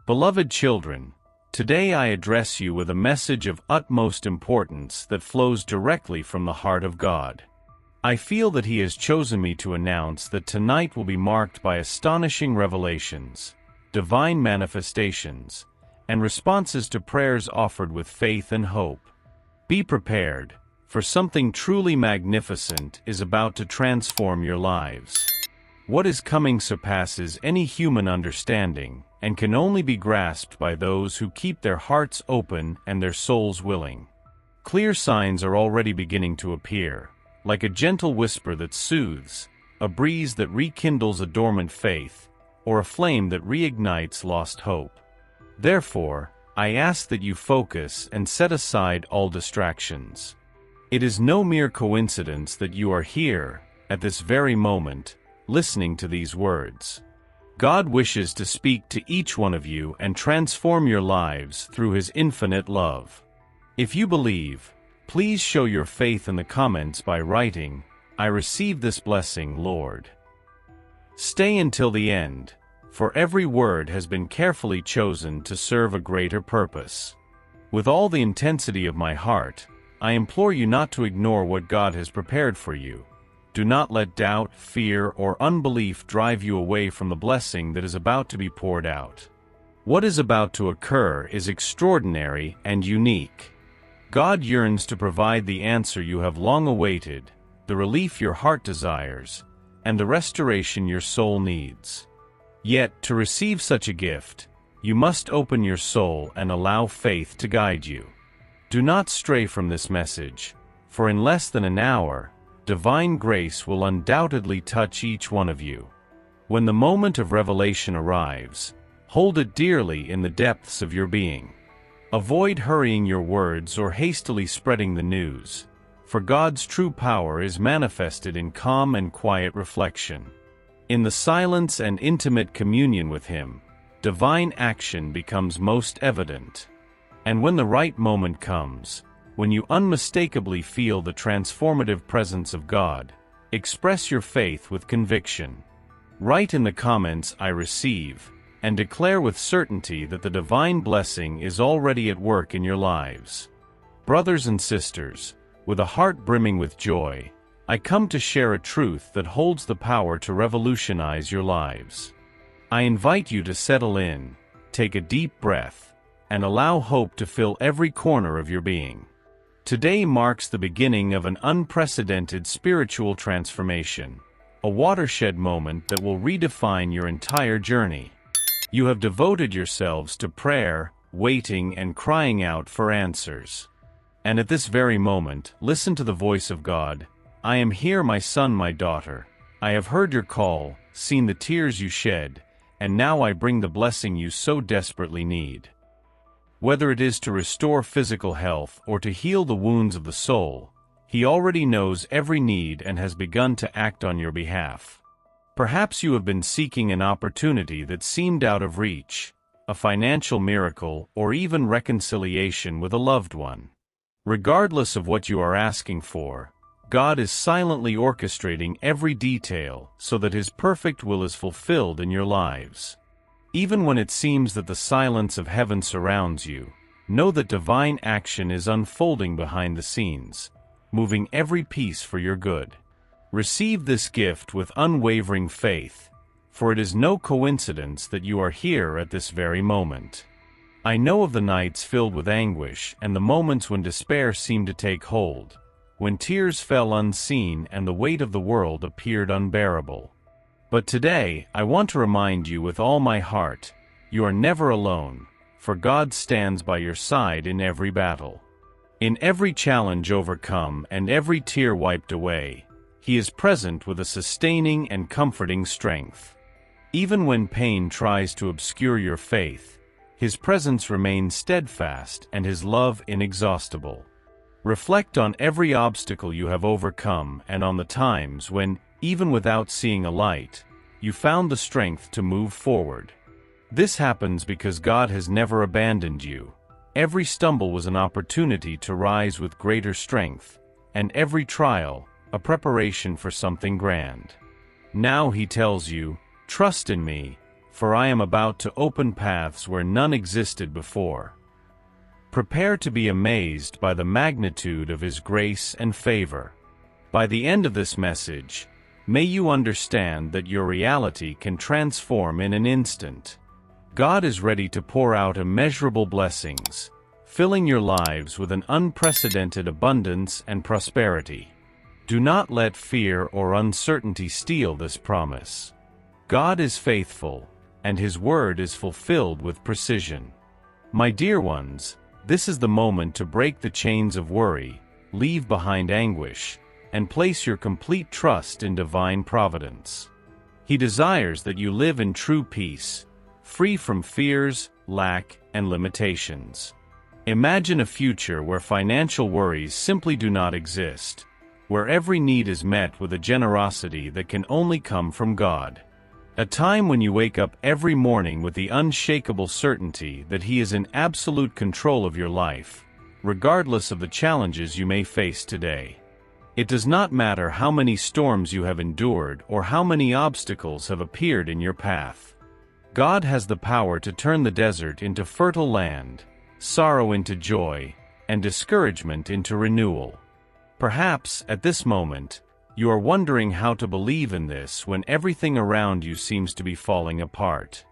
Beloved children, today I address you with a message of utmost importance that flows directly from the heart of God. I feel that He has chosen me to announce that tonight will be marked by astonishing revelations, divine manifestations, and responses to prayers offered with faith and hope. Be prepared, for something truly magnificent is about to transform your lives. What is coming surpasses any human understanding, and can only be grasped by those who keep their hearts open and their souls willing. Clear signs are already beginning to appear, like a gentle whisper that soothes, a breeze that rekindles a dormant faith, or a flame that reignites lost hope. Therefore, I ask that you focus and set aside all distractions. It is no mere coincidence that you are here, at this very moment, listening to these words. God wishes to speak to each one of you and transform your lives through His infinite love. If you believe, please show your faith in the comments by writing, "I receive this blessing, Lord." Stay until the end, for every word has been carefully chosen to serve a greater purpose. With all the intensity of my heart, I implore you not to ignore what God has prepared for you. Do not let doubt, fear, or unbelief drive you away from the blessing that is about to be poured out. What is about to occur is extraordinary and unique. God yearns to provide the answer you have long awaited, the relief your heart desires, and the restoration your soul needs. Yet, to receive such a gift, you must open your soul and allow faith to guide you. Do not stray from this message, for in less than an hour, divine grace will undoubtedly touch each one of you. When the moment of revelation arrives, hold it dearly in the depths of your being. Avoid hurrying your words or hastily spreading the news, for God's true power is manifested in calm and quiet reflection. In the silence and intimate communion with Him, divine action becomes most evident. And when the right moment comes, when you unmistakably feel the transformative presence of God, express your faith with conviction. Write in the comments, "I receive," and declare with certainty that the divine blessing is already at work in your lives. Brothers and sisters, with a heart brimming with joy, I come to share a truth that holds the power to revolutionize your lives. I invite you to settle in, take a deep breath, and allow hope to fill every corner of your being. Today marks the beginning of an unprecedented spiritual transformation, a watershed moment that will redefine your entire journey. You have devoted yourselves to prayer, waiting, and crying out for answers. And at this very moment, listen to the voice of God. "I am here, my son, my daughter. I have heard your call, seen the tears you shed, and now I bring the blessing you so desperately need." Whether it is to restore physical health or to heal the wounds of the soul, He already knows every need and has begun to act on your behalf. Perhaps you have been seeking an opportunity that seemed out of reach, a financial miracle, or even reconciliation with a loved one. Regardless of what you are asking for, God is silently orchestrating every detail so that His perfect will is fulfilled in your lives. Even when it seems that the silence of heaven surrounds you, know that divine action is unfolding behind the scenes, moving every piece for your good. Receive this gift with unwavering faith, for it is no coincidence that you are here at this very moment. I know of the nights filled with anguish and the moments when despair seemed to take hold, when tears fell unseen and the weight of the world appeared unbearable. But today, I want to remind you with all my heart, you are never alone, for God stands by your side in every battle. In every challenge overcome and every tear wiped away, He is present with a sustaining and comforting strength. Even when pain tries to obscure your faith, His presence remains steadfast and His love inexhaustible. Reflect on every obstacle you have overcome and on the times when, even without seeing a light, you found the strength to move forward. This happens because God has never abandoned you. Every stumble was an opportunity to rise with greater strength, and every trial, a preparation for something grand. Now He tells you, "Trust in me, for I am about to open paths where none existed before. Prepare to be amazed by the magnitude of His grace and favor. By the end of this message, may you understand that your reality can transform in an instant. God is ready to pour out immeasurable blessings, filling your lives with an unprecedented abundance and prosperity. Do not let fear or uncertainty steal this promise. God is faithful, and His word is fulfilled with precision. My dear ones, this is the moment to break the chains of worry, leave behind anguish, and place your complete trust in divine providence. He desires that you live in true peace, free from fears, lack, and limitations. Imagine a future where financial worries simply do not exist, where every need is met with a generosity that can only come from God. A time when you wake up every morning with the unshakable certainty that He is in absolute control of your life, regardless of the challenges you may face today. It does not matter how many storms you have endured or how many obstacles have appeared in your path. God has the power to turn the desert into fertile land, sorrow into joy, and discouragement into renewal. Perhaps, at this moment, you are wondering how to believe in this when everything around you seems to be falling apart.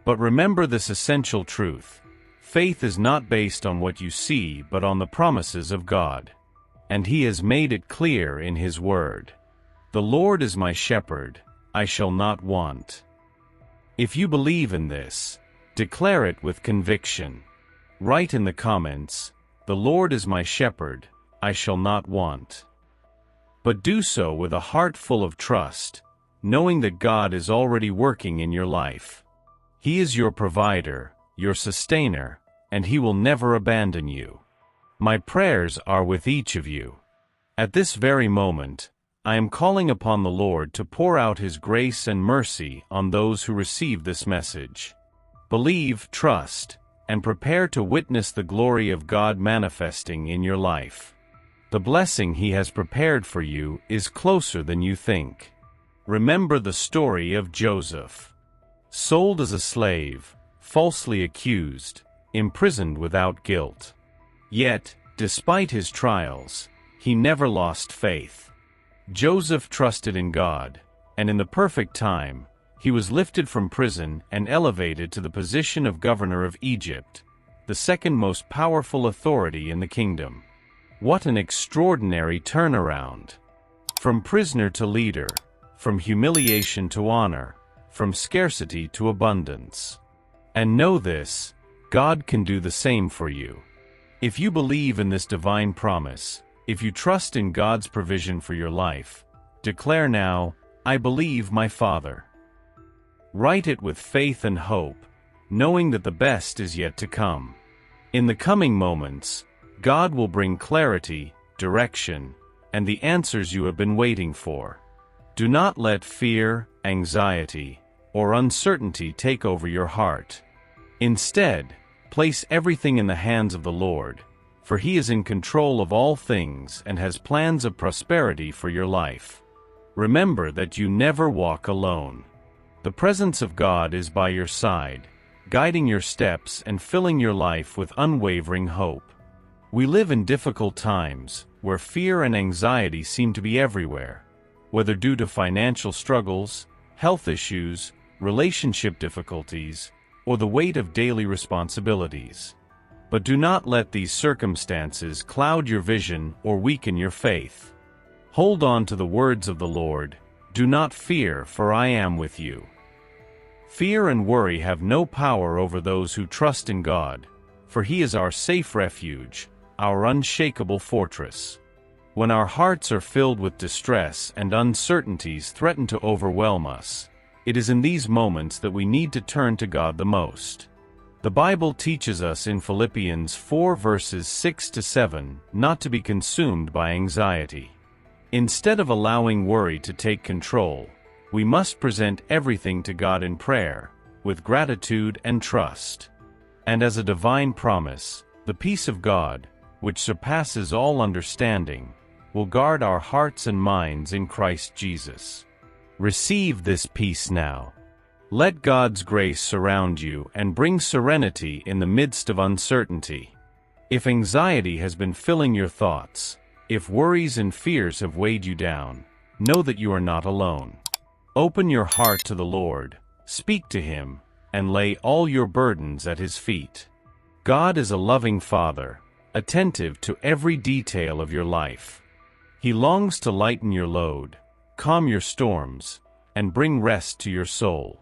But remember this essential truth: faith is not based on what you see but on the promises of God. And He has made it clear in His word. The Lord is my shepherd, I shall not want. If you believe in this, declare it with conviction. Write in the comments, "The Lord is my shepherd, I shall not want." But do so with a heart full of trust, knowing that God is already working in your life. He is your provider, your sustainer, and He will never abandon you. My prayers are with each of you. At this very moment, I am calling upon the Lord to pour out His grace and mercy on those who receive this message. Believe, trust, and prepare to witness the glory of God manifesting in your life. The blessing He has prepared for you is closer than you think. Remember the story of Joseph. Sold as a slave, falsely accused, imprisoned without guilt. Yet, despite his trials, he never lost faith. Joseph trusted in God, and in the perfect time, he was lifted from prison and elevated to the position of governor of Egypt, the second most powerful authority in the kingdom. What an extraordinary turnaround! From prisoner to leader, from humiliation to honor, from scarcity to abundance. And know this, God can do the same for you. If you believe in this divine promise, if you trust in God's provision for your life, declare now, "I believe my Father." Write it with faith and hope, knowing that the best is yet to come. In the coming moments, God will bring clarity, direction, and the answers you have been waiting for. Do not let fear, anxiety, or uncertainty take over your heart. Instead, place everything in the hands of the Lord, for He is in control of all things and has plans of prosperity for your life. Remember that you never walk alone. The presence of God is by your side, guiding your steps and filling your life with unwavering hope. We live in difficult times, where fear and anxiety seem to be everywhere, whether due to financial struggles, health issues, relationship difficulties, or the weight of daily responsibilities. But do not let these circumstances cloud your vision or weaken your faith. Hold on to the words of the Lord, "Do not fear, for I am with you." Fear and worry have no power over those who trust in God, for He is our safe refuge, our unshakable fortress. When our hearts are filled with distress and uncertainties threaten to overwhelm us, it is in these moments that we need to turn to God the most. The Bible teaches us in Philippians 4 verses 6 to 7 not to be consumed by anxiety. Instead of allowing worry to take control, we must present everything to God in prayer, with gratitude and trust. And as a divine promise, the peace of God, which surpasses all understanding, will guard our hearts and minds in Christ Jesus. Receive this peace now. Let God's grace surround you and bring serenity in the midst of uncertainty. If anxiety has been filling your thoughts, if worries and fears have weighed you down, know that you are not alone. Open your heart to the Lord, speak to Him, and lay all your burdens at His feet. God is a loving Father, attentive to every detail of your life. He longs to lighten your load, calm your storms, and bring rest to your soul.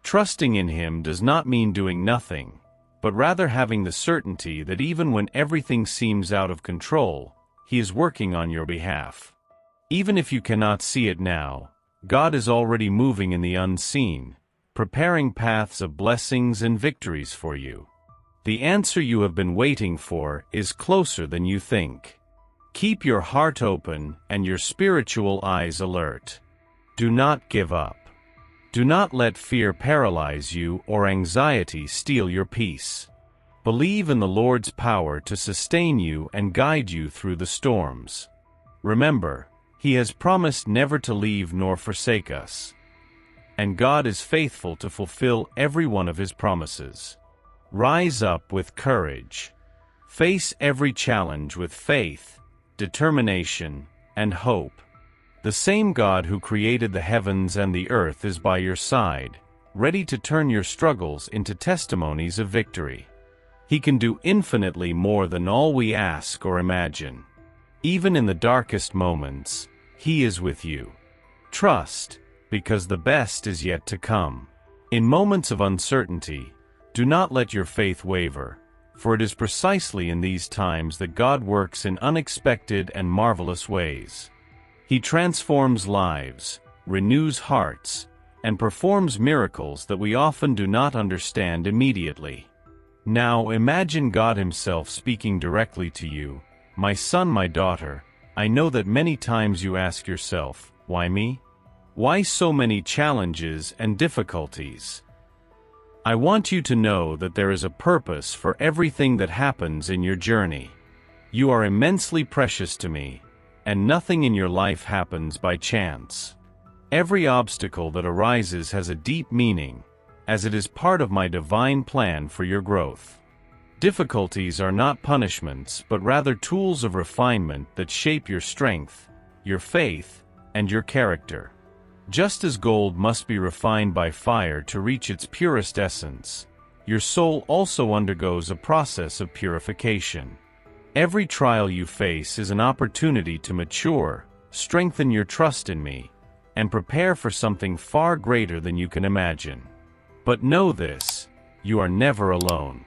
Trusting in Him does not mean doing nothing, but rather having the certainty that even when everything seems out of control, He is working on your behalf. Even if you cannot see it now, God is already moving in the unseen, preparing paths of blessings and victories for you. The answer you have been waiting for is closer than you think. Keep your heart open and your spiritual eyes alert. Do not give up. Do not let fear paralyze you or anxiety steal your peace. Believe in the Lord's power to sustain you and guide you through the storms. Remember, He has promised never to leave nor forsake us. And God is faithful to fulfill every one of His promises. Rise up with courage. Face every challenge with faith, determination, and hope. The same God who created the heavens and the earth is by your side, ready to turn your struggles into testimonies of victory. He can do infinitely more than all we ask or imagine. Even in the darkest moments, He is with you. Trust, because the best is yet to come. In moments of uncertainty, do not let your faith waver, for it is precisely in these times that God works in unexpected and marvelous ways. He transforms lives, renews hearts, and performs miracles that we often do not understand immediately. Now imagine God Himself speaking directly to you. My son, my daughter, I know that many times you ask yourself, why me? Why so many challenges and difficulties? I want you to know that there is a purpose for everything that happens in your journey. You are immensely precious to me, and nothing in your life happens by chance. Every obstacle that arises has a deep meaning, as it is part of my divine plan for your growth. Difficulties are not punishments but rather tools of refinement that shape your strength, your faith, and your character. Just as gold must be refined by fire to reach its purest essence, your soul also undergoes a process of purification. Every trial you face is an opportunity to mature, strengthen your trust in me, and prepare for something far greater than you can imagine. But know this, you are never alone.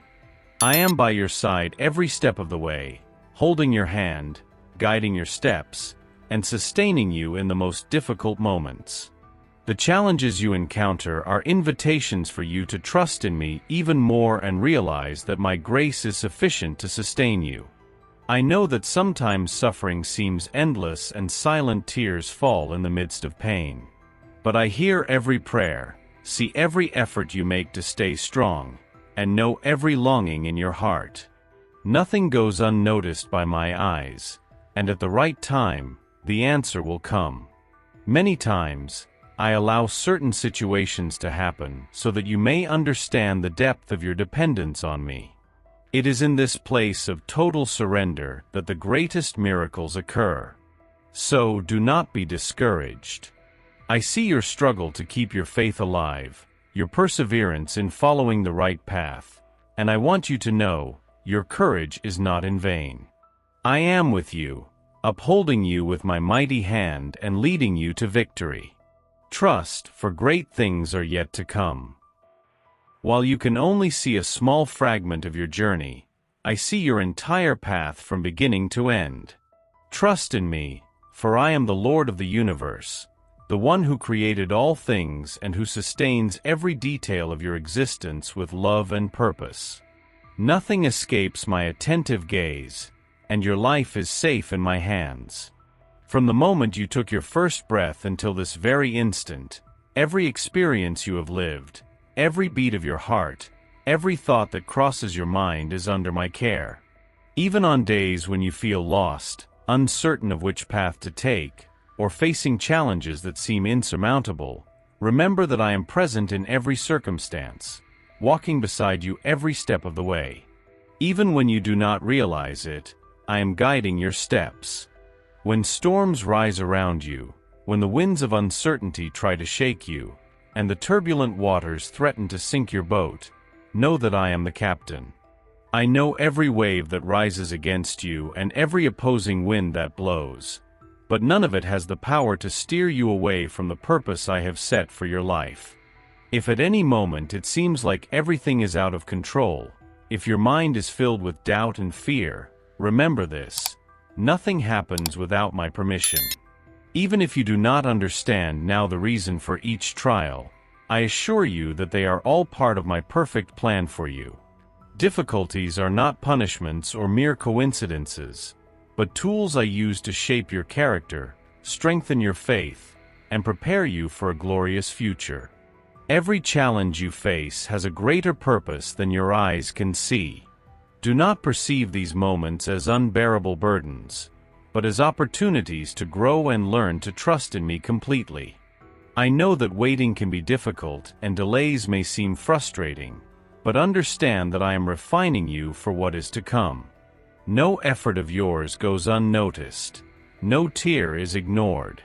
I am by your side every step of the way, holding your hand, guiding your steps, and sustaining you in the most difficult moments. The challenges you encounter are invitations for you to trust in me even more and realize that my grace is sufficient to sustain you. I know that sometimes suffering seems endless and silent tears fall in the midst of pain. But I hear every prayer, see every effort you make to stay strong, and know every longing in your heart. Nothing goes unnoticed by my eyes, and at the right time, the answer will come. Many times, I allow certain situations to happen so that you may understand the depth of your dependence on me. It is in this place of total surrender that the greatest miracles occur. So do not be discouraged. I see your struggle to keep your faith alive, your perseverance in following the right path, and I want you to know, your courage is not in vain. I am with you, upholding you with my mighty hand and leading you to victory. Trust, for great things are yet to come. While you can only see a small fragment of your journey, I see your entire path from beginning to end. Trust in me, for I am the Lord of the universe, the one who created all things and who sustains every detail of your existence with love and purpose. Nothing escapes my attentive gaze, and your life is safe in my hands. From the moment you took your first breath until this very instant, every experience you have lived, every beat of your heart, every thought that crosses your mind is under my care. Even on days when you feel lost, uncertain of which path to take, or facing challenges that seem insurmountable, Remember that I am present in every circumstance, walking beside you every step of the way. Even when you do not realize it, I am guiding your steps. When storms rise around you, when the winds of uncertainty try to shake you, and the turbulent waters threaten to sink your boat, know that I am the captain. I know every wave that rises against you and every opposing wind that blows, but none of it has the power to steer you away from the purpose I have set for your life. If at any moment it seems like everything is out of control, if your mind is filled with doubt and fear, remember this: nothing happens without my permission. Even if you do not understand now the reason for each trial, I assure you that they are all part of my perfect plan for you. Difficulties are not punishments or mere coincidences, but tools I use to shape your character, strengthen your faith, and prepare you for a glorious future. Every challenge you face has a greater purpose than your eyes can see. Do not perceive these moments as unbearable burdens, but as opportunities to grow and learn to trust in me completely. I know that waiting can be difficult and delays may seem frustrating, but understand that I am refining you for what is to come. No effort of yours goes unnoticed. No tear is ignored.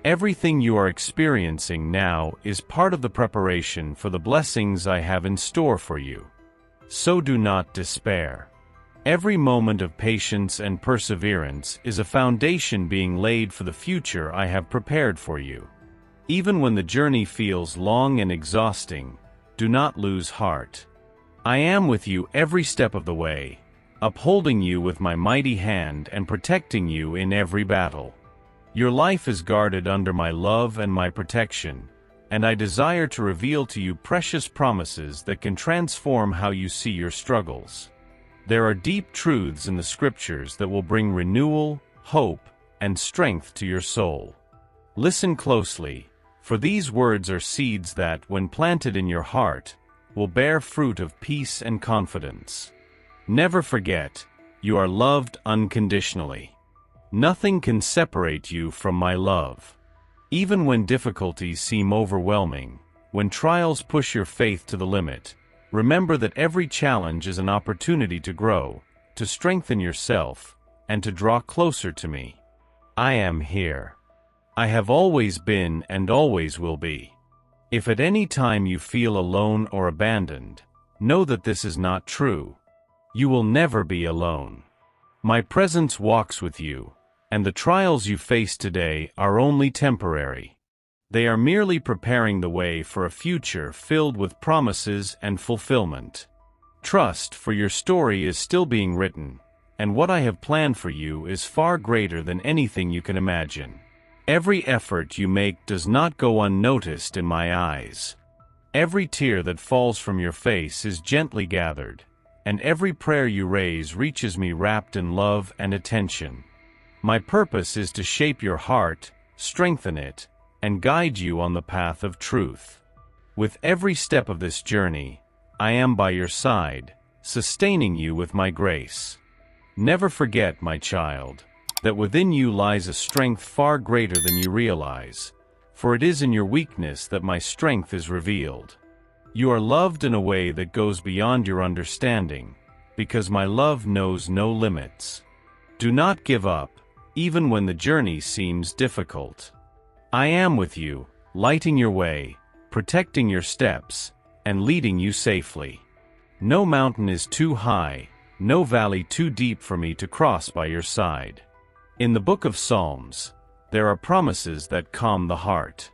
Everything you are experiencing now is part of the preparation for the blessings I have in store for you. So do not despair. Every moment of patience and perseverance is a foundation being laid for the future I have prepared for you. Even when the journey feels long and exhausting, do not lose heart. I am with you every step of the way, upholding you with my mighty hand and protecting you in every battle. Your life is guarded under my love and my protection, and I desire to reveal to you precious promises that can transform how you see your struggles. There are deep truths in the Scriptures that will bring renewal, hope, and strength to your soul. Listen closely, for these words are seeds that, when planted in your heart, will bear fruit of peace and confidence. Never forget, you are loved unconditionally. Nothing can separate you from my love. Even when difficulties seem overwhelming, when trials push your faith to the limit, remember that every challenge is an opportunity to grow, to strengthen yourself, and to draw closer to me. I am here. I have always been and always will be. If at any time you feel alone or abandoned, know that this is not true. You will never be alone. My presence walks with you, and the trials you face today are only temporary. They are merely preparing the way for a future filled with promises and fulfillment. Trust, for your story is still being written, and what I have planned for you is far greater than anything you can imagine. Every effort you make does not go unnoticed in my eyes. Every tear that falls from your face is gently gathered, and every prayer you raise reaches me wrapped in love and attention. My purpose is to shape your heart, strengthen it, and guide you on the path of truth. With every step of this journey, I am by your side, sustaining you with my grace. Never forget, my child, that within you lies a strength far greater than you realize, for it is in your weakness that my strength is revealed. You are loved in a way that goes beyond your understanding, because my love knows no limits. Do not give up, even when the journey seems difficult. I am with you, lighting your way, protecting your steps, and leading you safely. No mountain is too high, no valley too deep for me to cross by your side. In the book of Psalms, there are promises that calm the heart.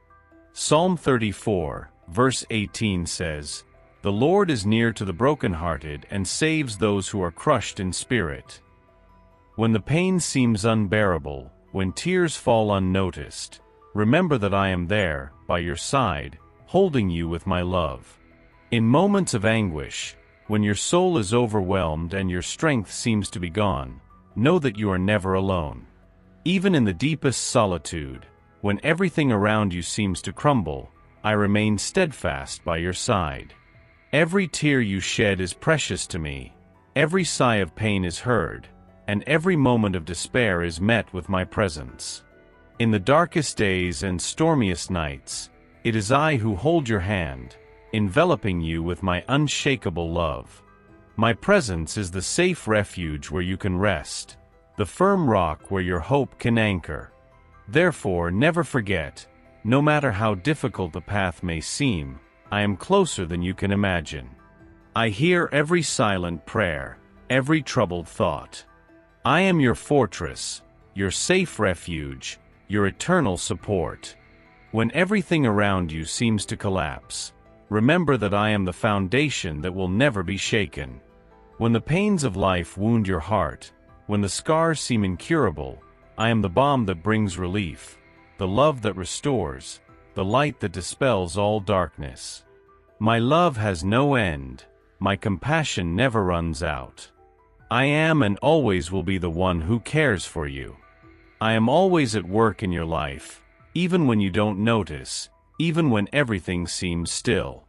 Psalm 34, verse 18 says, "The Lord is near to the brokenhearted and saves those who are crushed in spirit." When the pain seems unbearable, when tears fall unnoticed, remember that I am there, by your side, holding you with my love. In moments of anguish, when your soul is overwhelmed and your strength seems to be gone, know that you are never alone. Even in the deepest solitude, when everything around you seems to crumble, I remain steadfast by your side. Every tear you shed is precious to me, every sigh of pain is heard, and every moment of despair is met with my presence. In the darkest days and stormiest nights, It is I who hold your hand, enveloping you with my unshakable love. My presence is the safe refuge where you can rest, the firm rock where your hope can anchor. Therefore, never forget, no matter how difficult the path may seem, I am closer than you can imagine. I hear every silent prayer, every troubled thought. I am your fortress, your safe refuge, your eternal support. When everything around you seems to collapse, remember that I am the foundation that will never be shaken. When the pains of life wound your heart, when the scars seem incurable, I am the balm that brings relief, the love that restores, the light that dispels all darkness. My love has no end, my compassion never runs out. I am and always will be the one who cares for you. I am always at work in your life, even when you don't notice, even when everything seems still.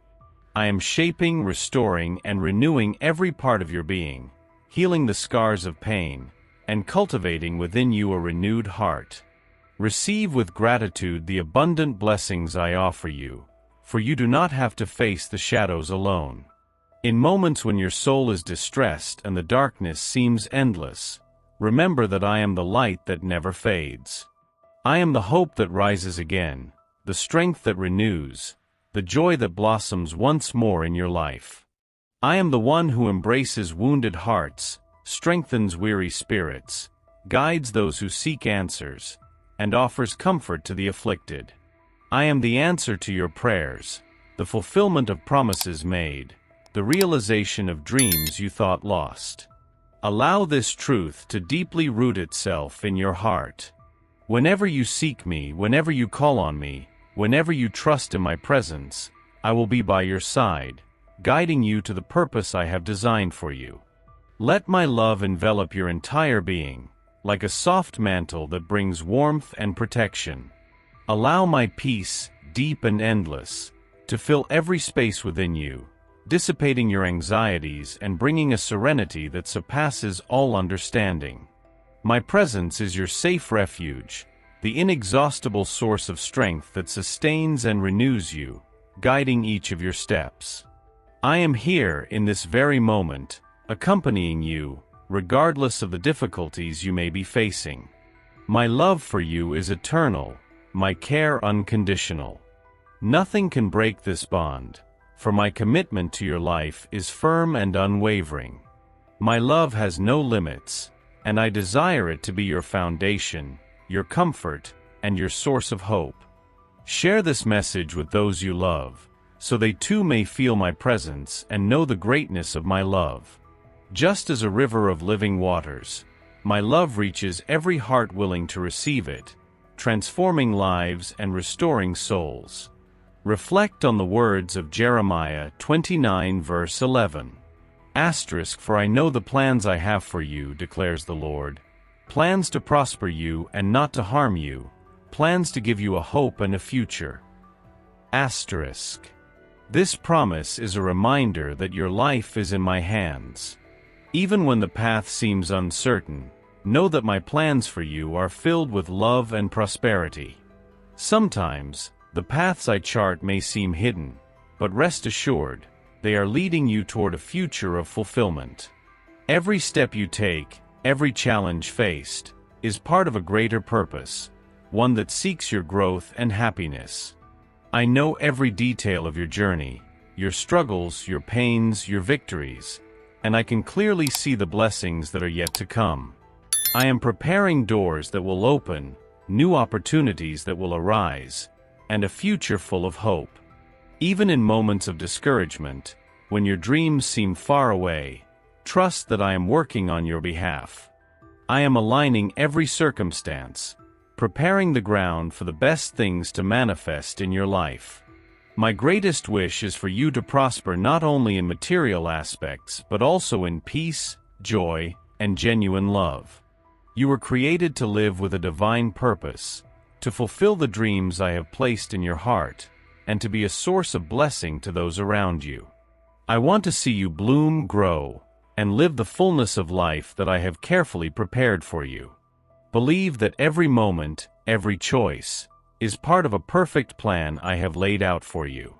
I am shaping, restoring, and renewing every part of your being, healing the scars of pain, and cultivating within you a renewed heart. Receive with gratitude the abundant blessings I offer you, for you do not have to face the shadows alone. In moments when your soul is distressed and the darkness seems endless, remember that I am the light that never fades. I am the hope that rises again, the strength that renews, the joy that blossoms once more in your life. I am the one who embraces wounded hearts, strengthens weary spirits, guides those who seek answers, and offers comfort to the afflicted. I am the answer to your prayers, the fulfillment of promises made, the realization of dreams you thought lost. Allow this truth to deeply root itself in your heart. Whenever you seek me, whenever you call on me, whenever you trust in my presence, I will be by your side, guiding you to the purpose I have designed for you. Let my love envelop your entire being, like a soft mantle that brings warmth and protection. Allow my peace, deep and endless, to fill every space within you, dissipating your anxieties and bringing a serenity that surpasses all understanding. My presence is your safe refuge, the inexhaustible source of strength that sustains and renews you, guiding each of your steps. I am here in this very moment, accompanying you, regardless of the difficulties you may be facing. My love for you is eternal, my care unconditional. Nothing can break this bond, for my commitment to your life is firm and unwavering. My love has no limits, and I desire it to be your foundation, your comfort, and your source of hope. Share this message with those you love, so they too may feel my presence and know the greatness of my love. Just as a river of living waters, my love reaches every heart willing to receive it, transforming lives and restoring souls. Reflect on the words of Jeremiah 29 verse 11. For I know the plans I have for you, declares the Lord. Plans to prosper you and not to harm you, plans to give you a hope and a future. This promise is a reminder that your life is in my hands. Even when the path seems uncertain, know that my plans for you are filled with love and prosperity. Sometimes, the paths I chart may seem hidden, but rest assured, they are leading you toward a future of fulfillment. Every step you take, every challenge faced, is part of a greater purpose, one that seeks your growth and happiness. I know every detail of your journey, your struggles, your pains, your victories, and I can clearly see the blessings that are yet to come. I am preparing doors that will open, new opportunities that will arise, and a future full of hope. Even in moments of discouragement, when your dreams seem far away, trust that I am working on your behalf. I am aligning every circumstance, preparing the ground for the best things to manifest in your life. My greatest wish is for you to prosper not only in material aspects but also in peace, joy, and genuine love. You were created to live with a divine purpose, to fulfill the dreams I have placed in your heart, and to be a source of blessing to those around you. I want to see you bloom, grow, and live the fullness of life that I have carefully prepared for you. Believe that every moment, every choice, is part of a perfect plan I have laid out for you.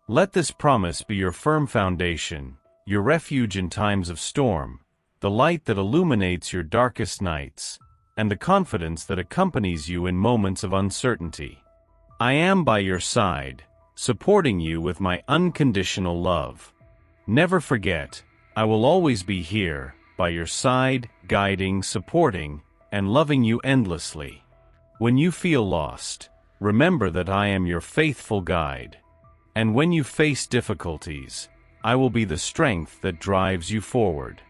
Let this promise be your firm foundation, your refuge in times of storm, the light that illuminates your darkest nights, and the confidence that accompanies you in moments of uncertainty. I am by your side, supporting you with my unconditional love. Never forget, I will always be here, by your side, guiding, supporting, and loving you endlessly. When you feel lost, remember that I am your faithful guide. And when you face difficulties, I will be the strength that drives you forward.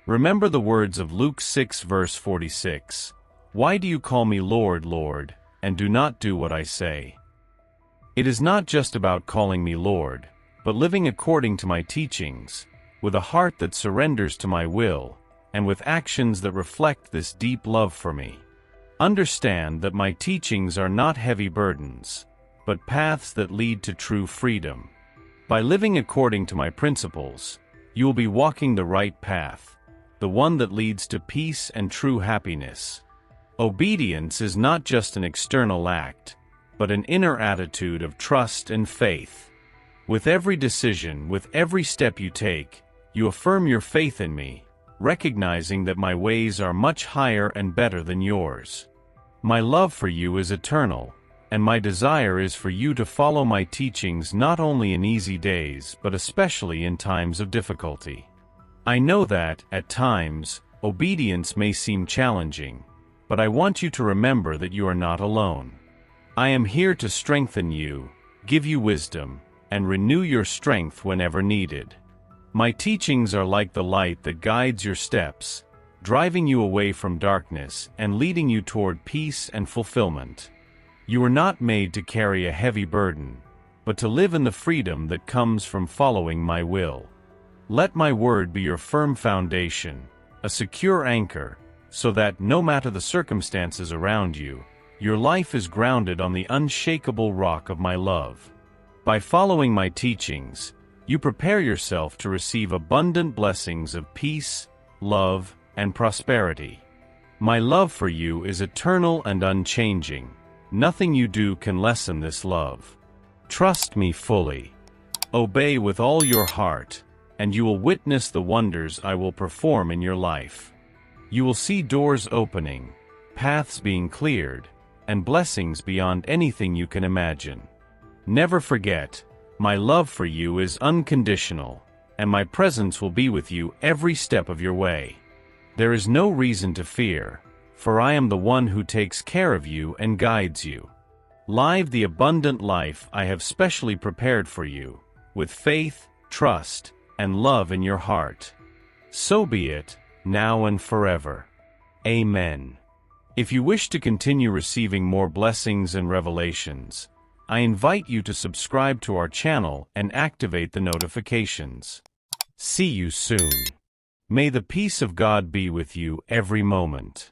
Remember the words of Luke 6 verse 46. Why do you call me Lord, Lord, and do not do what I say? It is not just about calling me Lord, but living according to my teachings, with a heart that surrenders to my will, and with actions that reflect this deep love for me. Understand that my teachings are not heavy burdens, but paths that lead to true freedom. By living according to my principles, you will be walking the right path, the one that leads to peace and true happiness. Obedience is not just an external act, but an inner attitude of trust and faith. With every decision, with every step you take, you affirm your faith in me, recognizing that my ways are much higher and better than yours. My love for you is eternal, and my desire is for you to follow my teachings not only in easy days but especially in times of difficulty. I know that, at times, obedience may seem challenging, but I want you to remember that you are not alone. I am here to strengthen you, give you wisdom, and renew your strength whenever needed. My teachings are like the light that guides your steps, driving you away from darkness and leading you toward peace and fulfillment. You are not made to carry a heavy burden, but to live in the freedom that comes from following my will. Let my word be your firm foundation, a secure anchor, so that, no matter the circumstances around you, your life is grounded on the unshakable rock of my love. By following my teachings, you prepare yourself to receive abundant blessings of peace, love, and prosperity. My love for you is eternal and unchanging. Nothing you do can lessen this love. Trust me fully. Obey with all your heart, and you will witness the wonders I will perform in your life. You will see doors opening, paths being cleared, and blessings beyond anything you can imagine. Never forget, my love for you is unconditional, and my presence will be with you every step of your way. There is no reason to fear, for I am the one who takes care of you and guides you. Live the abundant life I have specially prepared for you, with faith, trust, and love in your heart. So be it, now and forever. Amen. If you wish to continue receiving more blessings and revelations, I invite you to subscribe to our channel and activate the notifications. See you soon. May the peace of God be with you every moment.